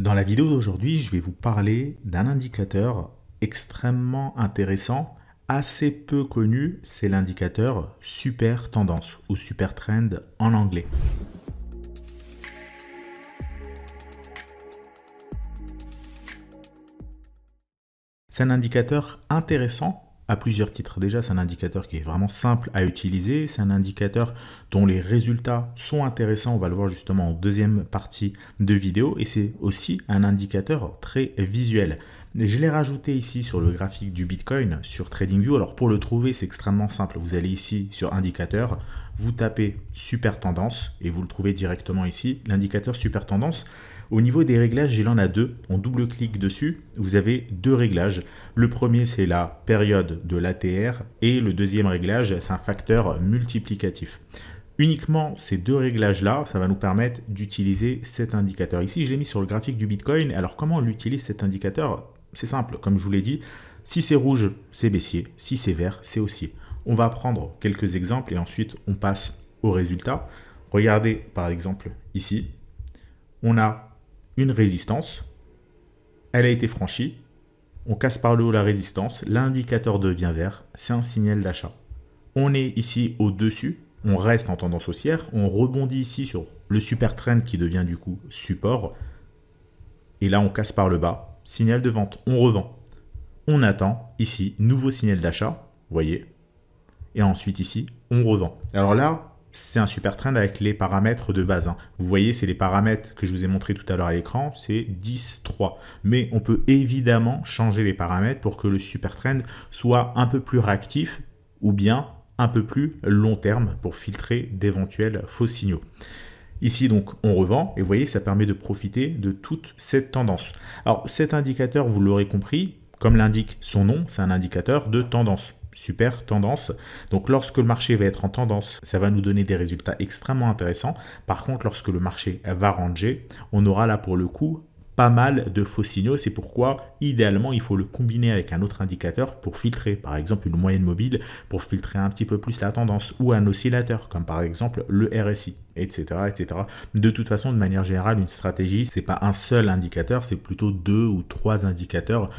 Dans la vidéo d'aujourd'hui, je vais vous parler d'un indicateur extrêmement intéressant, assez peu connu, c'est l'indicateur Super Tendance ou Super Trend en anglais. C'est un indicateur intéressant à plusieurs titres. Déjà, c'est un indicateur qui est vraiment simple à utiliser. C'est un indicateur dont les résultats sont intéressants. On va le voir justement en deuxième partie de vidéo. Et c'est aussi un indicateur très visuel. Je l'ai rajouté ici sur le graphique du Bitcoin sur TradingView. Alors pour le trouver, c'est extrêmement simple. Vous allez ici sur indicateur, vous tapez Super Tendance et vous le trouvez directement ici. L'indicateur Super Tendance. Au niveau des réglages, il en a deux. On double-clique dessus, vous avez deux réglages. Le premier, c'est la période de l'ATR et le deuxième réglage, c'est un facteur multiplicatif. Uniquement ces deux réglages-là, ça va nous permettre d'utiliser cet indicateur. Ici, je l'ai mis sur le graphique du Bitcoin. Alors, comment on utilise cet indicateur? C'est simple, comme je vous l'ai dit. Si c'est rouge, c'est baissier. Si c'est vert, c'est haussier. On va prendre quelques exemples et ensuite, on passe aux résultats. Regardez, par exemple, ici, on a une résistance, elle a été franchie, on casse par le haut la résistance, l'indicateur devient vert, c'est un signal d'achat. On est ici au-dessus, on reste en tendance haussière, on rebondit ici sur le super trend qui devient du coup support, et là on casse par le bas, signal de vente, on revend. On attend ici, nouveau signal d'achat, vous voyez, et ensuite ici, on revend. Alors là, c'est un super trend avec les paramètres de base. Vous voyez, c'est les paramètres que je vous ai montré tout à l'heure à l'écran, c'est 10, 3. Mais on peut évidemment changer les paramètres pour que le super trend soit un peu plus réactif ou bien un peu plus long terme pour filtrer d'éventuels faux signaux. Ici, donc, on revend et vous voyez, ça permet de profiter de toute cette tendance. Alors, cet indicateur, vous l'aurez compris, comme l'indique son nom, c'est un indicateur de tendance. Super tendance. Donc lorsque le marché va être en tendance, ça va nous donner des résultats extrêmement intéressants. Par contre, lorsque le marché va ranger, on aura là pour le coup pas mal de faux signaux. C'est pourquoi idéalement il faut le combiner avec un autre indicateur pour filtrer, par exemple une moyenne mobile pour filtrer un petit peu plus la tendance, ou un oscillateur comme par exemple le RSI, etc., etc. De toute façon, de manière générale, une stratégie, c'est pas un seul indicateur, c'est plutôt 2 ou 3 indicateurs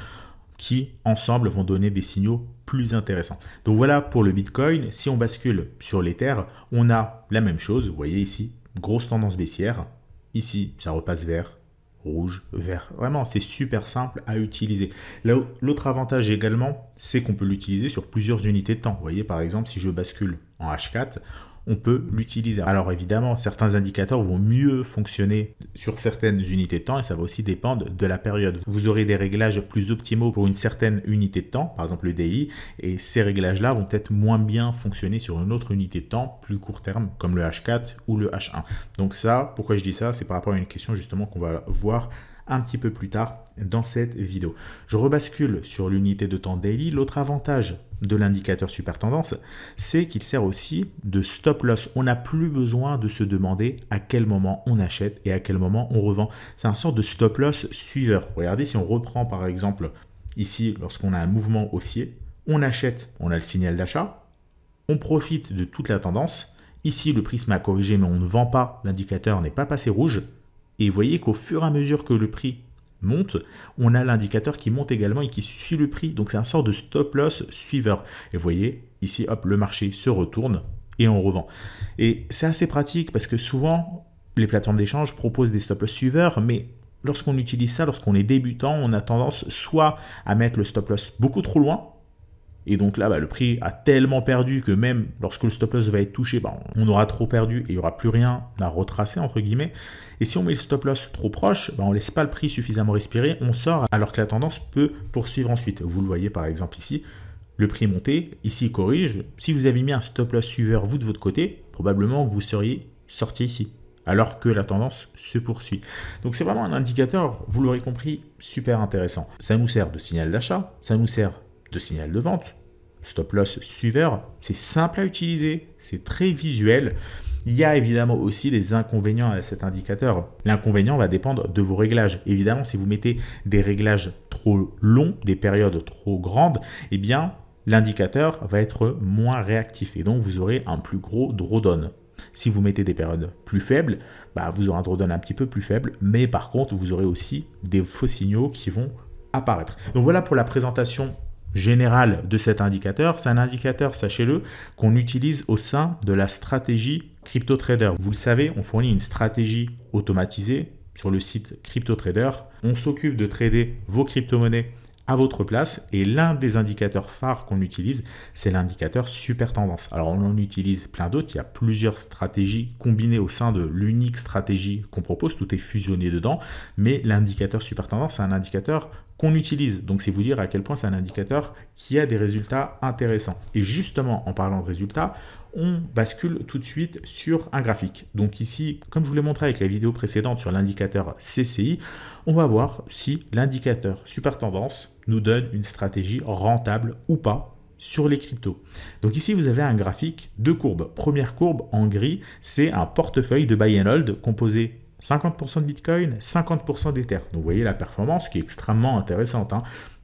qui ensemble vont donner des signaux plus intéressants. Donc voilà pour le Bitcoin. Si on bascule sur l'Ether, on a la même chose. Vous voyez ici, grosse tendance baissière. Ici, ça repasse vert, rouge, vert. Vraiment, c'est super simple à utiliser. L'autre avantage également, c'est qu'on peut l'utiliser sur plusieurs unités de temps. Vous voyez, par exemple, si je bascule en H4, on peut l'utiliser. Alors évidemment, certains indicateurs vont mieux fonctionner sur certaines unités de temps et ça va aussi dépendre de la période. Vous aurez des réglages plus optimaux pour une certaine unité de temps, par exemple le daily, et ces réglages-là vont peut-être moins bien fonctionner sur une autre unité de temps plus court terme, comme le H4 ou le H1. Donc ça, pourquoi je dis ça? C'est par rapport à une question justement qu'on va voir un petit peu plus tard dans cette vidéo. Je rebascule sur l'unité de temps daily. L'autre avantage de l'indicateur super tendance, c'est qu'il sert aussi de stop loss. On n'a plus besoin de se demander à quel moment on achète et à quel moment on revend. C'est un sort de stop loss suiveur. Regardez, si on reprend par exemple ici, lorsqu'on a un mouvement haussier, on achète, on a le signal d'achat, on profite de toute la tendance. Ici, le prisme a corrigé, mais on ne vend pas, l'indicateur n'est pas passé rouge. Et vous voyez qu'au fur et à mesure que le prix monte, on a l'indicateur qui monte également et qui suit le prix. Donc c'est un sort de stop loss suiveur. Et vous voyez, ici, hop, le marché se retourne et on revend. Et c'est assez pratique parce que souvent, les plateformes d'échange proposent des stop loss suiveurs, mais lorsqu'on utilise ça, lorsqu'on est débutant, on a tendance soit à mettre le stop loss beaucoup trop loin. Et donc là, le prix a tellement perdu que même lorsque le stop loss va être touché, on aura trop perdu et il n'y aura plus rien à retracer, entre guillemets. Et si on met le stop loss trop proche, on ne laisse pas le prix suffisamment respirer, on sort alors que la tendance peut poursuivre ensuite. Vous le voyez par exemple ici, le prix est monté, ici il corrige. Si vous avez mis un stop loss suiveur, vous de votre côté, probablement que vous seriez sorti ici, alors que la tendance se poursuit. Donc c'est vraiment un indicateur, vous l'aurez compris, super intéressant. Ça nous sert de signal d'achat, ça nous sert de signal de vente, stop loss suiveur, c'est simple à utiliser, c'est très visuel. Il y a évidemment aussi des inconvénients à cet indicateur. L'inconvénient va dépendre de vos réglages. Évidemment, si vous mettez des réglages trop longs, des périodes trop grandes, eh bien, l'indicateur va être moins réactif et donc vous aurez un plus gros drawdown. Si vous mettez des périodes plus faibles, vous aurez un drawdown un petit peu plus faible, mais par contre, vous aurez aussi des faux signaux qui vont apparaître. Donc voilà pour la présentation générale de cet indicateur. C'est un indicateur, sachez-le, qu'on utilise au sein de la stratégie CryptoTrader. Vous le savez, on fournit une stratégie automatisée sur le site CryptoTrader. On s'occupe de trader vos crypto-monnaies à votre place et l'un des indicateurs phares qu'on utilise, c'est l'indicateur super tendance. Alors on en utilise plein d'autres, il y a plusieurs stratégies combinées au sein de l'unique stratégie qu'on propose, tout est fusionné dedans, mais l'indicateur super tendance, c'est un indicateur qu'on utilise. Donc c'est vous dire à quel point c'est un indicateur qui a des résultats intéressants. Et justement, en parlant de résultats, on bascule tout de suite sur un graphique. Donc ici, comme je vous l'ai montré avec la vidéo précédente sur l'indicateur CCI, on va voir si l'indicateur super tendance nous donne une stratégie rentable ou pas sur les cryptos. Donc ici, vous avez un graphique de courbes. Première courbe en gris, c'est un portefeuille de buy and hold composé 50% de Bitcoin, 50% d'Ether. Donc vous voyez la performance qui est extrêmement intéressante.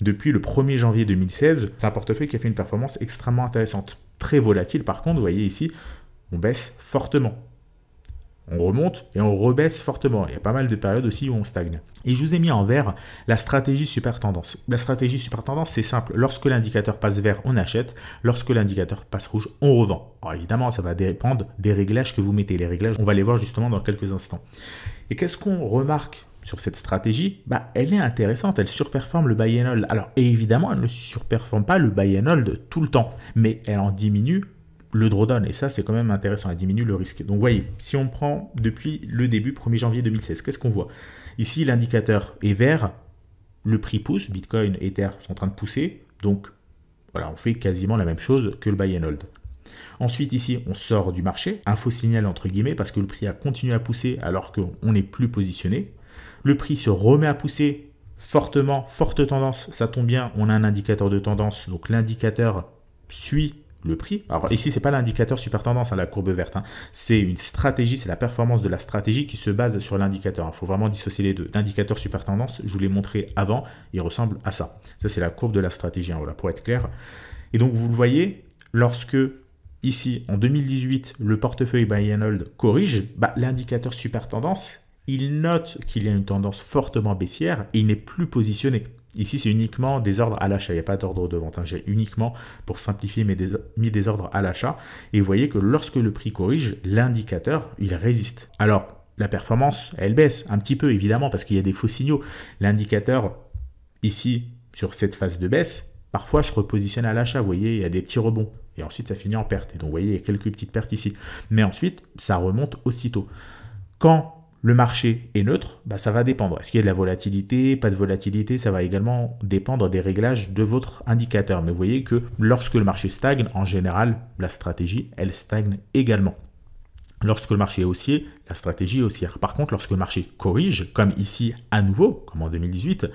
Depuis le 1er janvier 2016, c'est un portefeuille qui a fait une performance extrêmement intéressante. Très volatile par contre, vous voyez ici, on baisse fortement. On remonte et on rebaisse fortement. Il y a pas mal de périodes aussi où on stagne. Et je vous ai mis en vert la stratégie super tendance. La stratégie super tendance, c'est simple. Lorsque l'indicateur passe vert, on achète. Lorsque l'indicateur passe rouge, on revend. Alors évidemment, ça va dépendre des réglages que vous mettez. Les réglages, on va les voir justement dans quelques instants. Et qu'est-ce qu'on remarque sur cette stratégie? Elle est intéressante, elle surperforme le buy and hold. Alors évidemment, elle ne surperforme pas le buy and hold tout le temps, mais elle en diminue le drawdown, et ça c'est quand même intéressant, elle diminue le risque. Donc vous voyez, si on prend depuis le début 1er janvier 2016, qu'est-ce qu'on voit? Ici l'indicateur est vert, le prix pousse, Bitcoin et Ether sont en train de pousser, donc voilà, on fait quasiment la même chose que le buy and hold. Ensuite ici on sort du marché, un faux signal entre guillemets, parce que le prix a continué à pousser alors qu'on n'est plus positionné. Le prix se remet à pousser fortement, forte tendance, ça tombe bien, on a un indicateur de tendance, donc l'indicateur suit le prix. Alors ici, ce n'est pas l'indicateur super tendance à la courbe verte, c'est une stratégie, c'est la performance de la stratégie qui se base sur l'indicateur. Il faut vraiment dissocier les deux. L'indicateur super tendance, je vous l'ai montré avant, il ressemble à ça. Ça, c'est la courbe de la stratégie, voilà, pour être clair. Et donc, vous le voyez, lorsque ici, en 2018, le portefeuille buy and hold corrige, l'indicateur super tendance, il note qu'il y a une tendance fortement baissière et il n'est plus positionné. Ici, c'est uniquement des ordres à l'achat, il n'y a pas d'ordre de vente. J'ai uniquement, pour simplifier, mis des ordres à l'achat. Et vous voyez que lorsque le prix corrige, l'indicateur, il résiste. Alors, la performance, elle baisse un petit peu, évidemment, parce qu'il y a des faux signaux. L'indicateur, ici, sur cette phase de baisse, parfois se repositionne à l'achat. Vous voyez, il y a des petits rebonds. Et ensuite, ça finit en perte. Et donc, vous voyez, il y a quelques petites pertes ici. Mais ensuite, ça remonte aussitôt. Quand le marché est neutre, ça va dépendre. Est-ce qu'il y a de la volatilité, pas de volatilité? Ça va également dépendre des réglages de votre indicateur. Mais vous voyez que lorsque le marché stagne, en général, la stratégie, elle stagne également. Lorsque le marché est haussier, la stratégie est haussière. Par contre, lorsque le marché corrige, comme ici à nouveau, comme en 2018,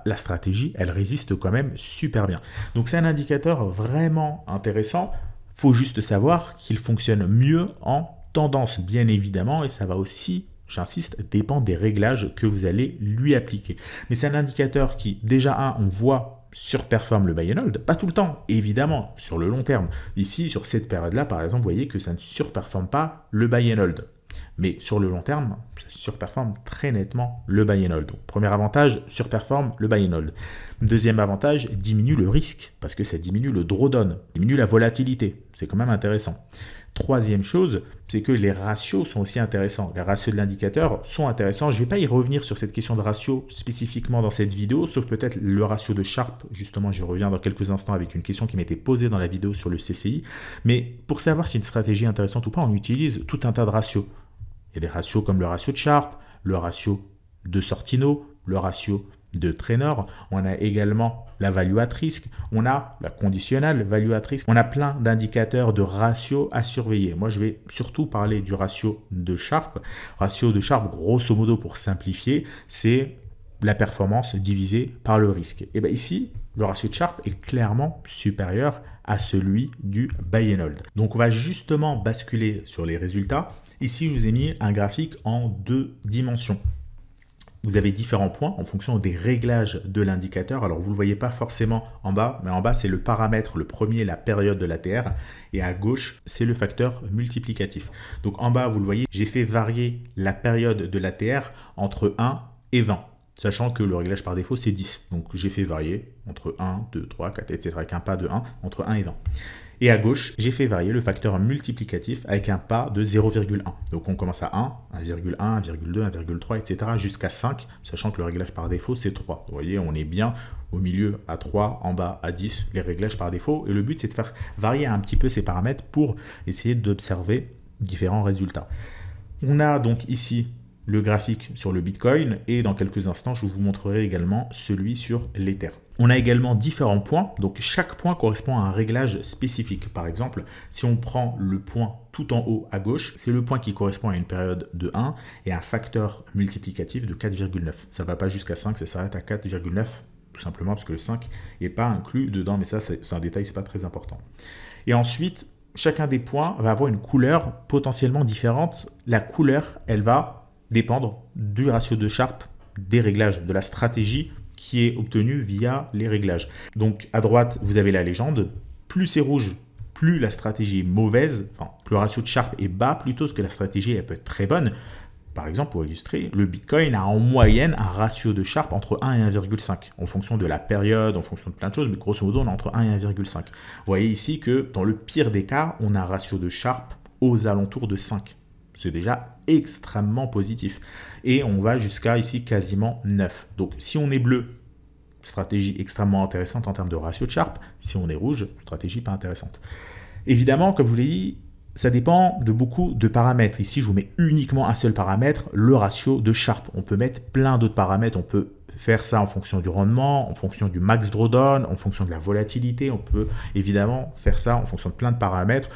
la stratégie, elle résiste quand même super bien. Donc c'est un indicateur vraiment intéressant. Il faut juste savoir qu'il fonctionne mieux en tendance, bien évidemment, et ça va aussi, j'insiste, dépend des réglages que vous allez lui appliquer. Mais c'est un indicateur qui, déjà, on voit, surperforme le buy and hold. Pas tout le temps, évidemment, sur le long terme. Ici, sur cette période-là, par exemple, vous voyez que ça ne surperforme pas le buy and hold. Mais sur le long terme, ça surperforme très nettement le buy and hold. Donc, premier avantage, surperforme le buy and hold. Deuxième avantage, diminue le risque, parce que ça diminue le drawdown, diminue la volatilité. C'est quand même intéressant. Troisième chose, c'est que les ratios sont aussi intéressants. Les ratios de l'indicateur sont intéressants. Je ne vais pas y revenir sur cette question de ratio spécifiquement dans cette vidéo, sauf peut-être le ratio de Sharpe. Justement, j'y reviens dans quelques instants avec une question qui m'était posée dans la vidéo sur le CCI. Mais pour savoir si une stratégie est intéressante ou pas, on utilise tout un tas de ratios. Il y a des ratios comme le ratio de Sharpe, le ratio de Sortino, le ratio de Traynor, on a également la value at risk, on a la conditionnelle value at risk, on a plein d'indicateurs de ratio à surveiller. Moi, je vais surtout parler du ratio de Sharpe. Ratio de Sharpe, grosso modo, pour simplifier, c'est la performance divisée par le risque. Et bien ici, le ratio de Sharpe est clairement supérieur à celui du buy and hold. Donc, on va justement basculer sur les résultats. Ici, je vous ai mis un graphique en 2 dimensions. vous avez différents points en fonction des réglages de l'indicateur. Alors, vous ne le voyez pas forcément en bas, mais en bas, c'est le paramètre, le premier, la période de l'ATR, et à gauche, c'est le facteur multiplicatif. Donc, en bas, vous le voyez, j'ai fait varier la période de l'ATR entre 1 et 20. Sachant que le réglage par défaut, c'est 10. Donc, j'ai fait varier entre 1, 2, 3, 4, etc. avec un pas de 1, entre 1 et 20. Et à gauche, j'ai fait varier le facteur multiplicatif avec un pas de 0,1. Donc, on commence à 1, 1,1, 1,2, 1,3, etc. jusqu'à 5, sachant que le réglage par défaut, c'est 3. Vous voyez, on est bien au milieu à 3, en bas à 10, les réglages par défaut. Et le but, c'est de faire varier un petit peu ces paramètres pour essayer d'observer différents résultats. On a donc ici le graphique sur le Bitcoin et dans quelques instants, je vous montrerai également celui sur l'Ether. On a également différents points, donc chaque point correspond à un réglage spécifique. Par exemple, si on prend le point tout en haut à gauche, c'est le point qui correspond à une période de 1 et un facteur multiplicatif de 4,9. Ça ne va pas jusqu'à 5, ça s'arrête à 4,9, tout simplement parce que le 5 n'est pas inclus dedans, mais ça c'est un détail, c'est pas très important. Et ensuite, chacun des points va avoir une couleur potentiellement différente. La couleur, elle va dépendre du ratio de Sharpe, des réglages, de la stratégie qui est obtenue via les réglages. Donc à droite, vous avez la légende. Plus c'est rouge, plus la stratégie est mauvaise, enfin, plus le ratio de Sharpe est bas, plutôt que la stratégie elle peut être très bonne. Par exemple, pour illustrer, le Bitcoin a en moyenne un ratio de Sharpe entre 1 et 1,5, en fonction de la période, en fonction de plein de choses, mais grosso modo, on est entre 1 et 1,5. Vous voyez ici que dans le pire des cas, on a un ratio de Sharpe aux alentours de 5. C'est déjà extrêmement positif. Et on va jusqu'à ici quasiment 9. Donc si on est bleu, stratégie extrêmement intéressante en termes de ratio de Sharpe. Si on est rouge, stratégie pas intéressante. Évidemment, comme je vous l'ai dit, ça dépend de beaucoup de paramètres. Ici, je vous mets uniquement un seul paramètre, le ratio de Sharpe. On peut mettre plein d'autres paramètres. On peut faire ça en fonction du rendement, en fonction du max drawdown, en fonction de la volatilité. On peut évidemment faire ça en fonction de plein de paramètres.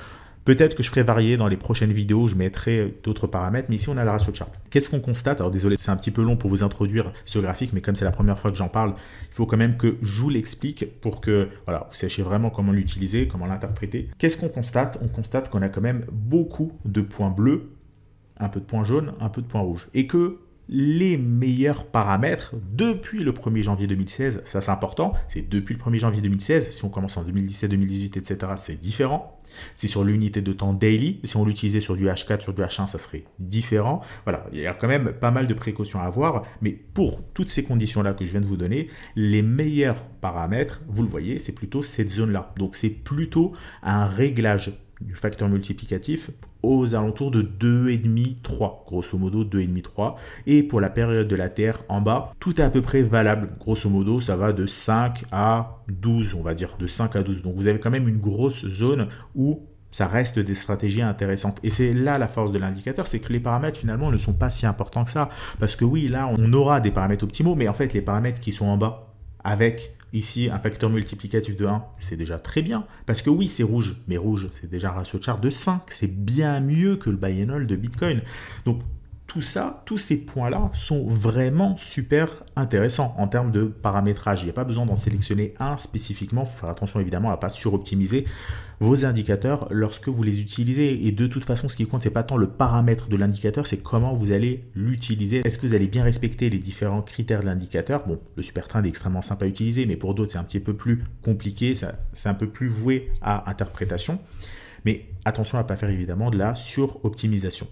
Peut-être que je ferai varier dans les prochaines vidéos, je mettrai d'autres paramètres, mais ici on a le ratio de Sharpe. Qu'est-ce qu'on constate? Alors désolé, c'est un petit peu long pour vous introduire ce graphique, mais comme c'est la première fois que j'en parle, il faut quand même que je vous l'explique pour que voilà, vous sachiez vraiment comment l'utiliser, comment l'interpréter. Qu'est-ce qu'on constate? On constate qu'on a quand même beaucoup de points bleus, un peu de points jaunes, un peu de points rouges. Et que les meilleurs paramètres depuis le 1er janvier 2016, ça c'est important, c'est depuis le 1er janvier 2016, si on commence en 2017, 2018, etc., c'est différent. C'est sur l'unité de temps daily, si on l'utilisait sur du H4, sur du H1, ça serait différent. Voilà, il y a quand même pas mal de précautions à avoir, mais pour toutes ces conditions-là que je viens de vous donner, les meilleurs paramètres, vous le voyez, c'est plutôt cette zone-là. Donc c'est plutôt un réglage du facteur multiplicatif aux alentours de 2,5, 3, grosso modo 2,5, 3. Et pour la période de la Terre en bas, tout est à peu près valable. Grosso modo, ça va de 5 à 12, on va dire, de 5 à 12. Donc vous avez quand même une grosse zone où ça reste des stratégies intéressantes. Et c'est là la force de l'indicateur, c'est que les paramètres finalement ne sont pas si importants que ça. Parce que oui, là, on aura des paramètres optimaux, mais en fait, les paramètres qui sont en bas, avec ici un facteur multiplicatif de 1, c'est déjà très bien. Parce que oui, c'est rouge, mais rouge, c'est déjà un ratio de Sharpe de 5. C'est bien mieux que le buy and hold de Bitcoin. Donc, tout ça, tous ces points-là sont vraiment super intéressants en termes de paramétrage. Il n'y a pas besoin d'en sélectionner un spécifiquement. Il faut faire attention évidemment à ne pas suroptimiser vos indicateurs lorsque vous les utilisez. Et de toute façon, ce qui compte, ce n'est pas tant le paramètre de l'indicateur, c'est comment vous allez l'utiliser. Est-ce que vous allez bien respecter les différents critères de l'indicateur? Bon, le super trend est extrêmement simple à utiliser, mais pour d'autres, c'est un petit peu plus compliqué. C'est un peu plus voué à interprétation. Mais attention à ne pas faire évidemment de la suroptimisation.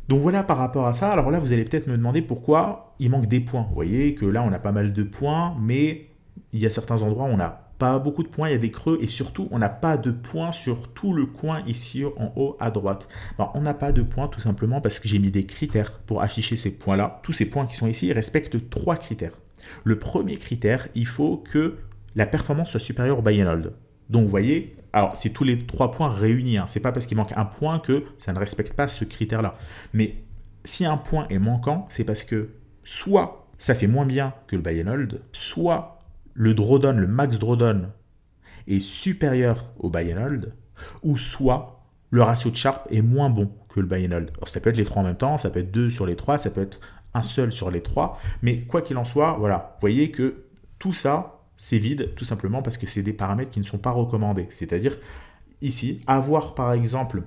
Donc voilà par rapport à ça. Alors là, vous allez peut-être me demander pourquoi il manque des points. Vous voyez que là, on a pas mal de points, mais il y a certains endroits où on n'a pas beaucoup de points, il y a des creux, et surtout, on n'a pas de points sur tout le coin ici en haut à droite. Alors, on n'a pas de points tout simplement parce que j'ai mis des critères pour afficher ces points-là. Tous ces points qui sont ici ils respectent 3 critères. Le premier critère, il faut que la performance soit supérieure au buy and hold. Donc, vous voyez, alors c'est tous les 3 points réunis. Hein. C'est pas parce qu'il manque un point que ça ne respecte pas ce critère-là. Mais si un point est manquant, c'est parce que soit ça fait moins bien que le buy and hold, soit le drawdown, le max drawdown est supérieur au buy and hold, ou soit le ratio de Sharpe est moins bon que le buy and hold. Alors ça peut être les 3 en même temps, ça peut être 2 sur les 3, ça peut être un seul sur les 3, mais quoi qu'il en soit, voilà, vous voyez que tout ça, c'est vide, tout simplement parce que c'est des paramètres qui ne sont pas recommandés. C'est-à-dire, ici, avoir par exemple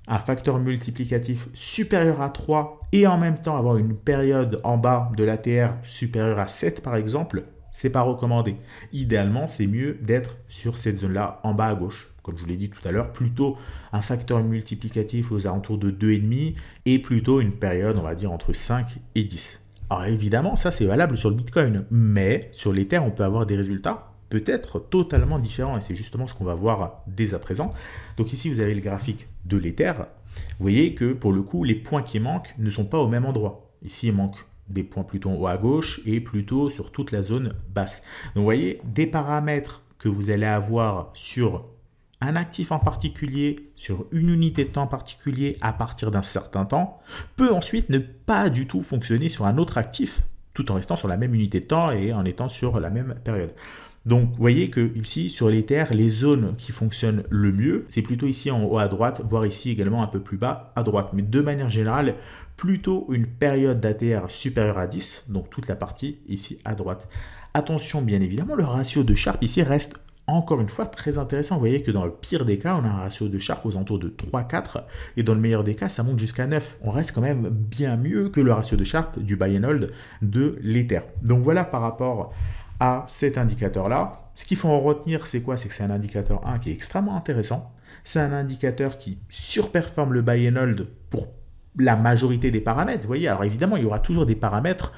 un facteur multiplicatif supérieur à 3 et en même temps avoir une période en bas de l'ATR supérieure à 7 par exemple, c'est pas recommandé. Idéalement, c'est mieux d'être sur cette zone-là en bas à gauche. Comme je vous l'ai dit tout à l'heure, plutôt un facteur multiplicatif aux alentours de 2,5 et plutôt une période, on va dire, entre 5 et 10. Alors évidemment, ça c'est valable sur le Bitcoin, mais sur l'Ether, on peut avoir des résultats peut-être totalement différents et c'est justement ce qu'on va voir dès à présent. Donc ici, vous avez le graphique de l'Ether. Vous voyez que pour le coup, les points qui manquent ne sont pas au même endroit. Ici, il manque des points plutôt en haut à gauche et plutôt sur toute la zone basse. Donc vous voyez, des paramètres que vous allez avoir sur un actif en particulier, sur une unité de temps en particulier à partir d'un certain temps, peut ensuite ne pas du tout fonctionner sur un autre actif, tout en restant sur la même unité de temps et en étant sur la même période. Donc, vous voyez que ici, sur l'Ether, les zones qui fonctionnent le mieux, c'est plutôt ici en haut à droite, voire ici également un peu plus bas à droite. Mais de manière générale, plutôt une période d'ATR supérieure à 10, donc toute la partie ici à droite. Attention, bien évidemment, le ratio de Sharpe ici reste encore une fois très intéressant. Vous voyez que dans le pire des cas, on a un ratio de Sharpe aux alentours de 3-4 et dans le meilleur des cas, ça monte jusqu'à 9. On reste quand même bien mieux que le ratio de Sharpe du buy and hold de l'Ether. Donc voilà par rapport à cet indicateur-là. Ce qu'il faut en retenir, c'est quoi? C'est que c'est un indicateur 1 qui est extrêmement intéressant. C'est un indicateur qui surperforme le buy and hold pour la majorité des paramètres. Vous voyez, alors évidemment, il y aura toujours des paramètres,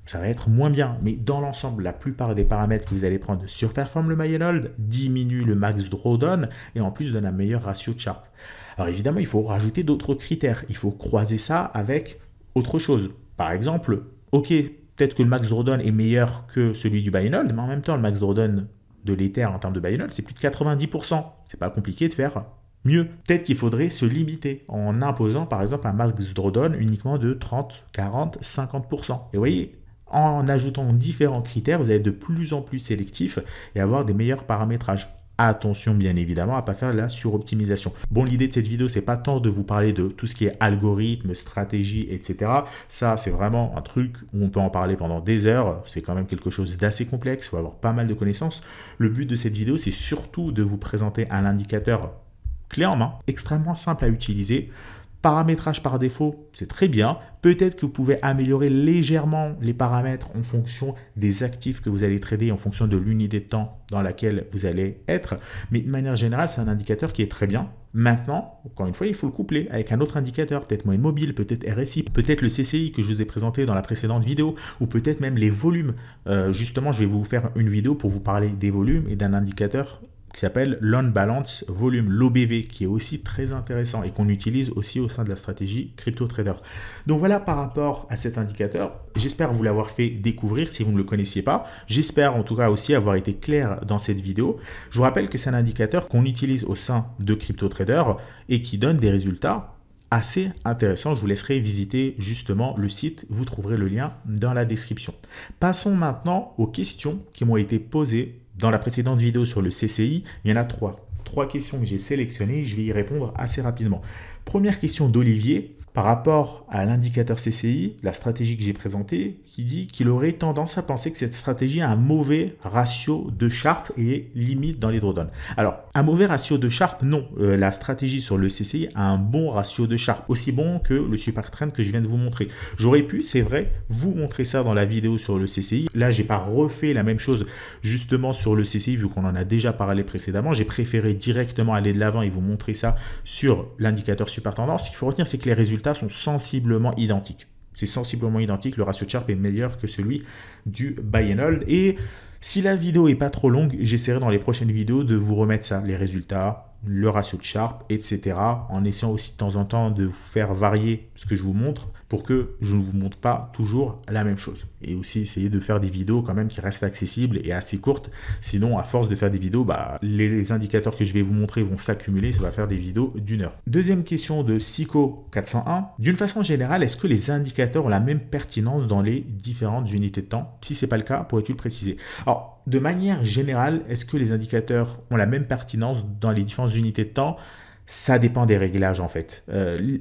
ça va être moins bien. Mais dans l'ensemble, la plupart des paramètres que vous allez prendre surperforment le buy and hold, diminuent le max drawdown et en plus donne un meilleur ratio de Sharpe. Alors évidemment, il faut rajouter d'autres critères. Il faut croiser ça avec autre chose. Par exemple, ok, peut-être que le max drawdown est meilleur que celui du buy and hold, mais en même temps, le max drawdown de l'Ether en termes de buy and hold, c'est plus de 90%. C'est pas compliqué de faire mieux. Peut-être qu'il faudrait se limiter en imposant, par exemple, un max drawdown uniquement de 30, 40, 50%. Et vous voyez, en ajoutant différents critères, vous allez être de plus en plus sélectif et avoir des meilleurs paramétrages. Attention bien évidemment à ne pas faire de la suroptimisation. Bon, l'idée de cette vidéo, c'est pas tant de vous parler de tout ce qui est algorithme, stratégie, etc. Ça, c'est vraiment un truc où on peut en parler pendant des heures. C'est quand même quelque chose d'assez complexe, il faut avoir pas mal de connaissances. Le but de cette vidéo, c'est surtout de vous présenter un indicateur clé en main, extrêmement simple à utiliser. Paramétrage par défaut, c'est très bien. Peut-être que vous pouvez améliorer légèrement les paramètres en fonction des actifs que vous allez trader, en fonction de l'unité de temps dans laquelle vous allez être. Mais de manière générale, c'est un indicateur qui est très bien. Maintenant, encore une fois, il faut le coupler avec un autre indicateur, peut-être moyenne mobile, peut-être RSI, peut-être le CCI que je vous ai présenté dans la précédente vidéo, ou peut-être même les volumes. Justement, je vais vous faire une vidéo pour vous parler des volumes et d'un indicateur qui s'appelle Loan Balance Volume, l'OBV, qui est aussi très intéressant et qu'on utilise aussi au sein de la stratégie Crypto Trader. Donc voilà par rapport à cet indicateur. J'espère vous l'avoir fait découvrir si vous ne le connaissiez pas. J'espère en tout cas aussi avoir été clair dans cette vidéo. Je vous rappelle que c'est un indicateur qu'on utilise au sein de Crypto Trader et qui donne des résultats assez intéressant. Je vous laisserai visiter justement le site. Vous trouverez le lien dans la description. Passons maintenant aux questions qui m'ont été posées dans la précédente vidéo sur le CCI. Il y en a trois. Trois questions que j'ai sélectionnées. Je vais y répondre assez rapidement. Première question d'Olivier. Par rapport à l'indicateur CCI, la stratégie que j'ai présentée, qui dit qu'il aurait tendance à penser que cette stratégie a un mauvais ratio de Sharpe et limite dans les drawdowns. Alors, un mauvais ratio de Sharpe, non. La stratégie sur le CCI a un bon ratio de Sharpe, aussi bon que le super trend que je viens de vous montrer. J'aurais pu, c'est vrai, vous montrer ça dans la vidéo sur le CCI. Là, j'ai pas refait la même chose justement sur le CCI, vu qu'on en a déjà parlé précédemment. J'ai préféré directement aller de l'avant et vous montrer ça sur l'indicateur super tendance. Ce qu'il faut retenir, c'est que les résultats sont sensiblement identiques. C'est sensiblement identique, le ratio de Sharpe est meilleur que celui du buy and hold. Et si la vidéo est pas trop longue, j'essaierai dans les prochaines vidéos de vous remettre ça, les résultats, le ratio de Sharpe, etc. En essayant aussi de temps en temps de vous faire varier ce que je vous montre pour que je ne vous montre pas toujours la même chose. Et aussi essayer de faire des vidéos quand même qui restent accessibles et assez courtes. Sinon, à force de faire des vidéos, les indicateurs que je vais vous montrer vont s'accumuler. Ça va faire des vidéos d'1 heure. Deuxième question de Sico401. D'une façon générale, est-ce que les indicateurs ont la même pertinence dans les différentes unités de temps? Si ce n'est pas le cas, pourrais-tu le préciser? Alors, de manière générale, est-ce que les indicateurs ont la même pertinence dans les différentes unités de temps? Ça dépend des réglages en fait.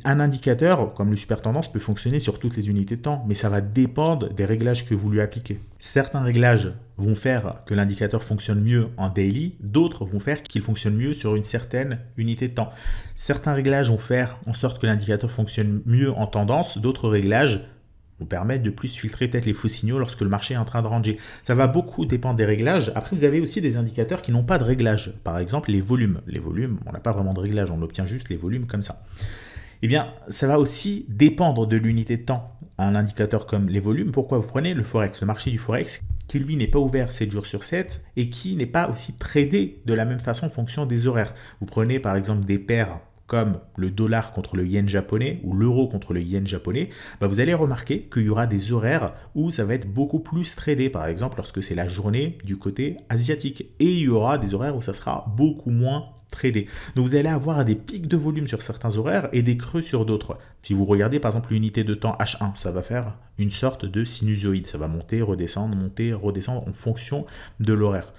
Un indicateur, comme le super tendance, peut fonctionner sur toutes les unités de temps, mais ça va dépendre des réglages que vous lui appliquez. Certains réglages vont faire que l'indicateur fonctionne mieux en daily, d'autres vont faire qu'il fonctionne mieux sur une certaine unité de temps. Certains réglages vont faire en sorte que l'indicateur fonctionne mieux en tendance, d'autres réglages vous permettre de plus filtrer peut-être les faux signaux lorsque le marché est en train de ranger. Ça va beaucoup dépendre des réglages. Après, vous avez aussi des indicateurs qui n'ont pas de réglage. Par exemple, les volumes. Les volumes, on n'a pas vraiment de réglage, on obtient juste les volumes comme ça. Eh bien, ça va aussi dépendre de l'unité de temps. Un indicateur comme les volumes, pourquoi vous prenez le Forex, le marché du Forex, qui lui n'est pas ouvert 7 jours sur 7 et qui n'est pas aussi tradé de la même façon en fonction des horaires. Vous prenez par exemple des paires comme le dollar contre le yen japonais ou l'euro contre le yen japonais, vous allez remarquer qu'il y aura des horaires où ça va être beaucoup plus tradé, par exemple lorsque c'est la journée du côté asiatique. Et il y aura des horaires où ça sera beaucoup moins tradé. Donc vous allez avoir des pics de volume sur certains horaires et des creux sur d'autres. Si vous regardez par exemple l'unité de temps H1, ça va faire une sorte de sinusoïde. Ça va monter, redescendre en fonction de l'horaire.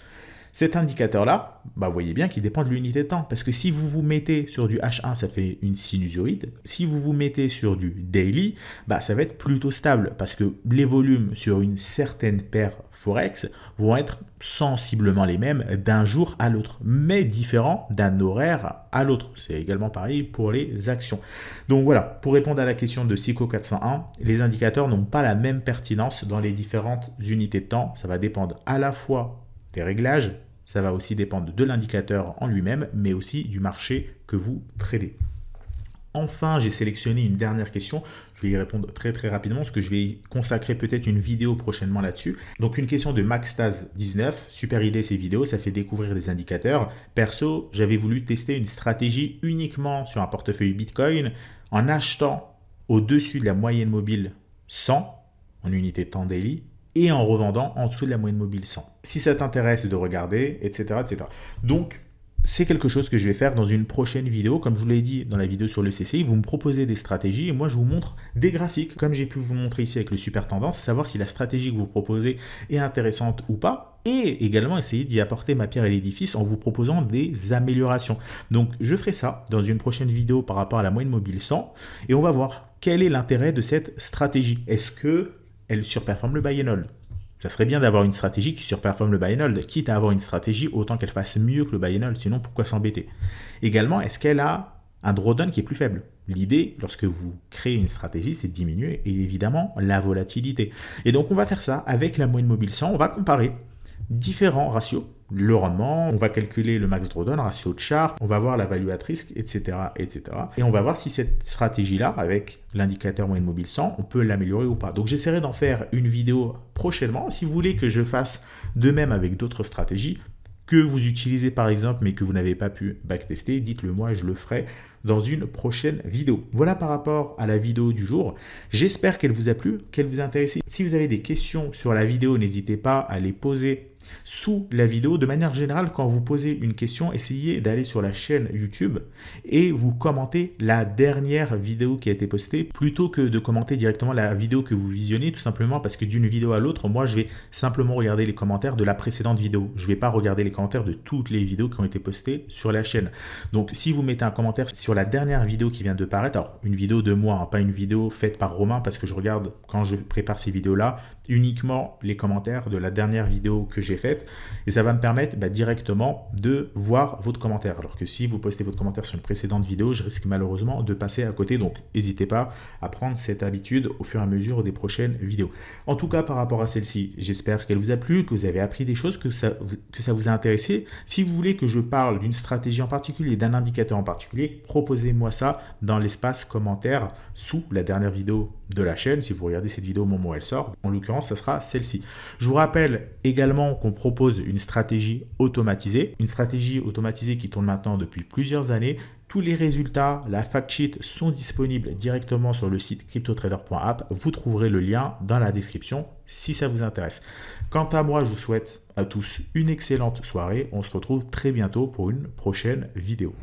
Cet indicateur-là, vous voyez bien qu'il dépend de l'unité de temps. Parce que si vous vous mettez sur du H1, ça fait une sinusoïde. Si vous vous mettez sur du daily, ça va être plutôt stable. Parce que les volumes sur une certaine paire Forex vont être sensiblement les mêmes d'un jour à l'autre, mais différents d'un horaire à l'autre. C'est également pareil pour les actions. Donc voilà, pour répondre à la question de Sico 401, les indicateurs n'ont pas la même pertinence dans les différentes unités de temps. Ça va dépendre à la fois des réglages, ça va aussi dépendre de l'indicateur en lui-même, mais aussi du marché que vous tradez. Enfin, j'ai sélectionné une dernière question. Je vais y répondre très rapidement parce que je vais y consacrer peut-être une vidéo prochainement là-dessus. Donc une question de Maxtaz19. Super idée ces vidéos, ça fait découvrir des indicateurs. Perso, j'avais voulu tester une stratégie uniquement sur un portefeuille Bitcoin en achetant au-dessus de la moyenne mobile 100 en unité de temps daily et en revendant en dessous de la moyenne mobile 100. Si ça t'intéresse de regarder, etc. Donc, c'est quelque chose que je vais faire dans une prochaine vidéo. Comme je vous l'ai dit dans la vidéo sur le CCI, vous me proposez des stratégies et moi, je vous montre des graphiques, comme j'ai pu vous montrer ici avec le super tendance, savoir si la stratégie que vous proposez est intéressante ou pas, et également essayer d'y apporter ma pierre à l'édifice en vous proposant des améliorations. Donc, je ferai ça dans une prochaine vidéo par rapport à la moyenne mobile 100, et on va voir quel est l'intérêt de cette stratégie. Est-ce que elle surperforme le buy and hold? Ça serait bien d'avoir une stratégie qui surperforme le buy and hold, quitte à avoir une stratégie autant qu'elle fasse mieux que le buy and hold, sinon pourquoi s'embêter? Également, est-ce qu'elle a un drawdown qui est plus faible? L'idée, lorsque vous créez une stratégie, c'est de diminuer évidemment la volatilité. Et donc, on va faire ça avec la moyenne mobile 100, on va comparer différents ratios, le rendement, on va calculer le max drawdown, ratio de char, on va voir la value at risk, etc. Et on va voir si cette stratégie-là, avec l'indicateur moyenne mobile 100, on peut l'améliorer ou pas. Donc j'essaierai d'en faire une vidéo prochainement. Si vous voulez que je fasse de même avec d'autres stratégies, que vous utilisez par exemple, mais que vous n'avez pas pu backtester, dites-le moi et je le ferai dans une prochaine vidéo. Voilà par rapport à la vidéo du jour. J'espère qu'elle vous a plu, qu'elle vous a intéressé. Si vous avez des questions sur la vidéo, n'hésitez pas à les poser sous la vidéo. De manière générale, quand vous posez une question, essayez d'aller sur la chaîne YouTube et vous commentez la dernière vidéo qui a été postée plutôt que de commenter directement la vidéo que vous visionnez, tout simplement parce que d'une vidéo à l'autre, moi je vais simplement regarder les commentaires de la précédente vidéo. Je ne vais pas regarder les commentaires de toutes les vidéos qui ont été postées sur la chaîne. Donc si vous mettez un commentaire sur la dernière vidéo qui vient de paraître, alors une vidéo de moi, hein, pas une vidéo faite par Romain, parce que je regarde quand je prépare ces vidéos-là uniquement les commentaires de la dernière vidéo que j'ai faite et ça va me permettre directement de voir votre commentaire. Alors que si vous postez votre commentaire sur une précédente vidéo, je risque malheureusement de passer à côté. Donc n'hésitez pas à prendre cette habitude au fur et à mesure des prochaines vidéos. En tout cas, par rapport à celle-ci, j'espère qu'elle vous a plu, que vous avez appris des choses, que ça vous a intéressé. Si vous voulez que je parle d'une stratégie en particulier, d'un indicateur en particulier, proposez-moi ça dans l'espace commentaire sous la dernière vidéo de la chaîne. Si vous regardez cette vidéo au moment où elle sort, en l'occurrence, ça sera celle-ci. Je vous rappelle également qu'on propose une stratégie automatisée qui tourne maintenant depuis plusieurs années. Tous les résultats, la fact sheet sont disponibles directement sur le site cryptotrader.app. Vous trouverez le lien dans la description si ça vous intéresse. Quant à moi, je vous souhaite à tous une excellente soirée. On se retrouve très bientôt pour une prochaine vidéo.